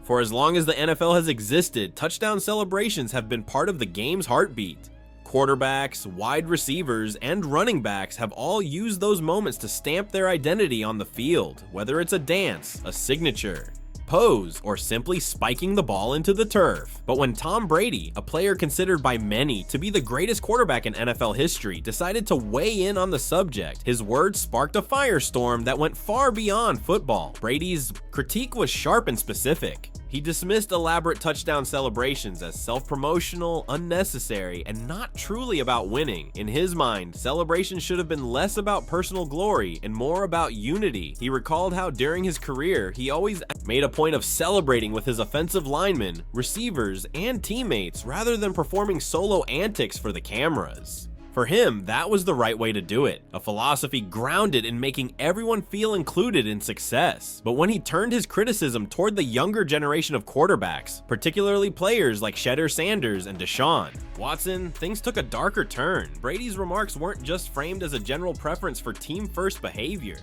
For as long as the NFL has existed, touchdown celebrations have been part of the game's heartbeat. Quarterbacks, wide receivers, and running backs have all used those moments to stamp their identity on the field, whether it's a dance, a signature, pose, or simply spiking the ball into the turf. But when Tom Brady, a player considered by many to be the greatest quarterback in NFL history, decided to weigh in on the subject, his words sparked a firestorm that went far beyond football. Brady's critique was sharp and specific. He dismissed elaborate touchdown celebrations as self-promotional, unnecessary, and not truly about winning. In his mind, celebrations should have been less about personal glory and more about unity. He recalled how during his career, he always made a point of celebrating with his offensive linemen, receivers, and teammates rather than performing solo antics for the cameras. For him, that was the right way to do it, a philosophy grounded in making everyone feel included in success. But when he turned his criticism toward the younger generation of quarterbacks, particularly players like Shedeur Sanders and Deshaun Watson, things took a darker turn. Brady's remarks weren't just framed as a general preference for team-first behavior.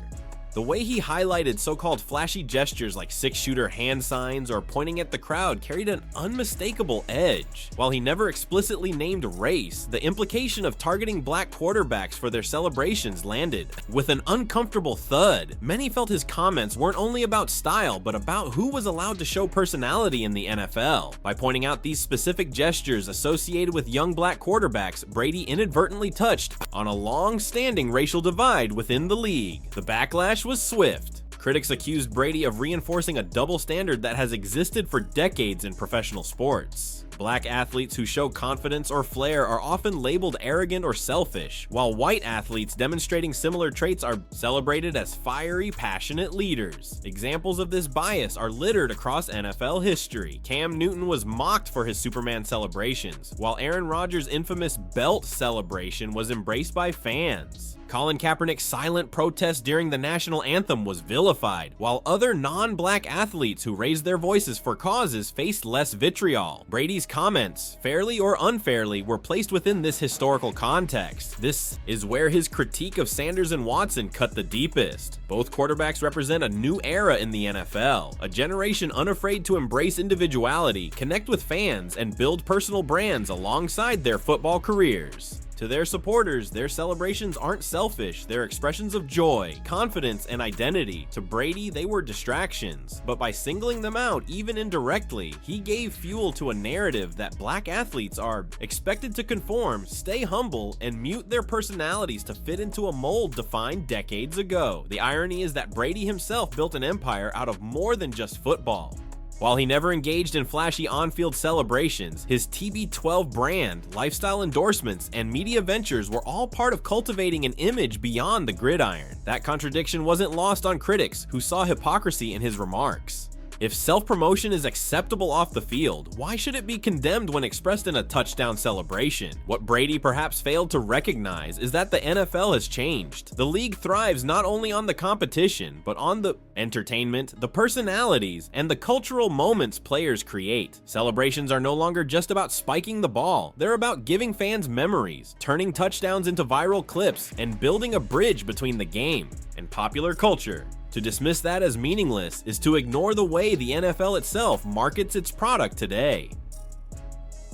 The way he highlighted so-called flashy gestures like six-shooter hand signs or pointing at the crowd carried an unmistakable edge. While he never explicitly named race, the implication of targeting black quarterbacks for their celebrations landed with an uncomfortable thud. Many felt his comments weren't only about style, but about who was allowed to show personality in the NFL. By pointing out these specific gestures associated with young black quarterbacks, Brady inadvertently touched on a long-standing racial divide within the league. The backlash was swift. Critics accused Brady of reinforcing a double standard that has existed for decades in professional sports. Black athletes who show confidence or flair are often labeled arrogant or selfish, while white athletes demonstrating similar traits are celebrated as fiery, passionate leaders. Examples of this bias are littered across NFL history. Cam Newton was mocked for his Superman celebrations, while Aaron Rodgers' infamous belt celebration was embraced by fans. Colin Kaepernick's silent protest during the national anthem was vilified, while other non-black athletes who raised their voices for causes faced less vitriol. Brady's comments, fairly or unfairly, were placed within this historical context. This is where his critique of Sanders and Watson cut the deepest. Both quarterbacks represent a new era in the NFL, a generation unafraid to embrace individuality, connect with fans, and build personal brands alongside their football careers. To their supporters, their celebrations aren't selfish, they're expressions of joy, confidence, and identity. To Brady, they were distractions, but by singling them out, even indirectly, he gave fuel to a narrative that black athletes are expected to conform, stay humble, and mute their personalities to fit into a mold defined decades ago. The irony is that Brady himself built an empire out of more than just football. While he never engaged in flashy on-field celebrations, his TB12 brand, lifestyle endorsements, and media ventures were all part of cultivating an image beyond the gridiron. That contradiction wasn't lost on critics, who saw hypocrisy in his remarks. If self-promotion is acceptable off the field, why should it be condemned when expressed in a touchdown celebration? What Brady perhaps failed to recognize is that the NFL has changed. The league thrives not only on the competition, but on the entertainment, the personalities, and the cultural moments players create. Celebrations are no longer just about spiking the ball. They're about giving fans memories, turning touchdowns into viral clips, and building a bridge between the game and popular culture. To dismiss that as meaningless is to ignore the way the NFL itself markets its product today.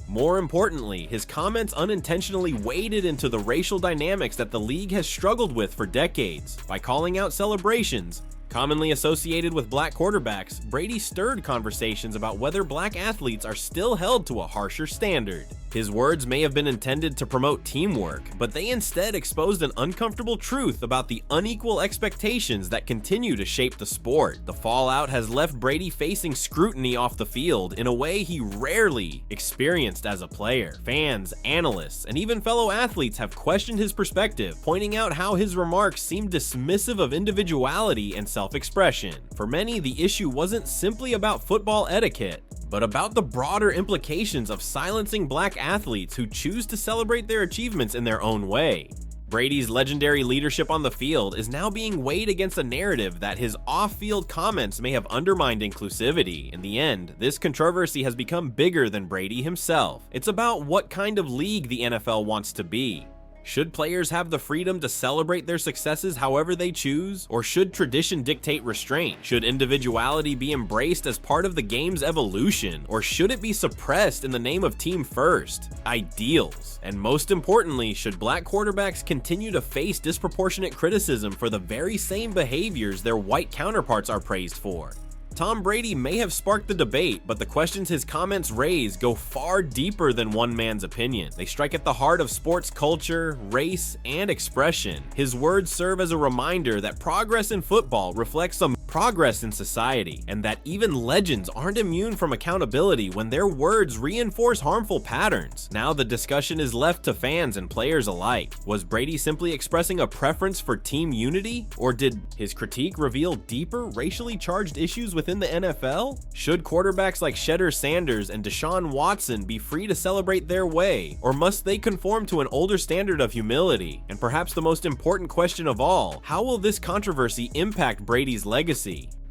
More importantly, his comments unintentionally waded into the racial dynamics that the league has struggled with for decades. By calling out celebrations commonly associated with black quarterbacks, Brady stirred conversations about whether black athletes are still held to a harsher standard. His words may have been intended to promote teamwork, but they instead exposed an uncomfortable truth about the unequal expectations that continue to shape the sport. The fallout has left Brady facing scrutiny off the field in a way he rarely experienced as a player. Fans, analysts, and even fellow athletes have questioned his perspective, pointing out how his remarks seem dismissive of individuality and self-expression. For many, the issue wasn't simply about football etiquette, but about the broader implications of silencing black athletes who choose to celebrate their achievements in their own way. Brady's legendary leadership on the field is now being weighed against a narrative that his off-field comments may have undermined inclusivity. In the end, this controversy has become bigger than Brady himself. It's about what kind of league the NFL wants to be. Should players have the freedom to celebrate their successes however they choose, or should tradition dictate restraint? Should individuality be embraced as part of the game's evolution, or should it be suppressed in the name of team first? Ideals. And most importantly, should black quarterbacks continue to face disproportionate criticism for the very same behaviors their white counterparts are praised for? Tom Brady may have sparked the debate, but the questions his comments raise go far deeper than one man's opinion. They strike at the heart of sports culture, race, and expression. His words serve as a reminder that progress in football reflects some progress in society, and that even legends aren't immune from accountability when their words reinforce harmful patterns. Now the discussion is left to fans and players alike. Was Brady simply expressing a preference for team unity, or did his critique reveal deeper racially charged issues within the NFL? Should quarterbacks like Shedeur Sanders and Deshaun Watson be free to celebrate their way, or must they conform to an older standard of humility? And perhaps the most important question of all, how will this controversy impact Brady's legacy?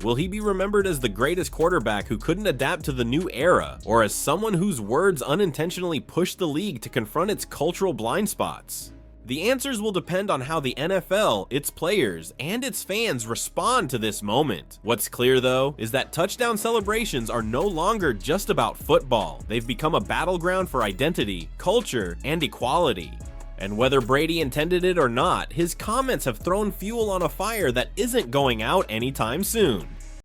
Will he be remembered as the greatest quarterback who couldn't adapt to the new era, or as someone whose words unintentionally pushed the league to confront its cultural blind spots? The answers will depend on how the NFL, its players, and its fans respond to this moment. What's clear though, is that touchdown celebrations are no longer just about football. They've become a battleground for identity, culture, and equality. And whether Brady intended it or not, his comments have thrown fuel on a fire that isn't going out anytime soon.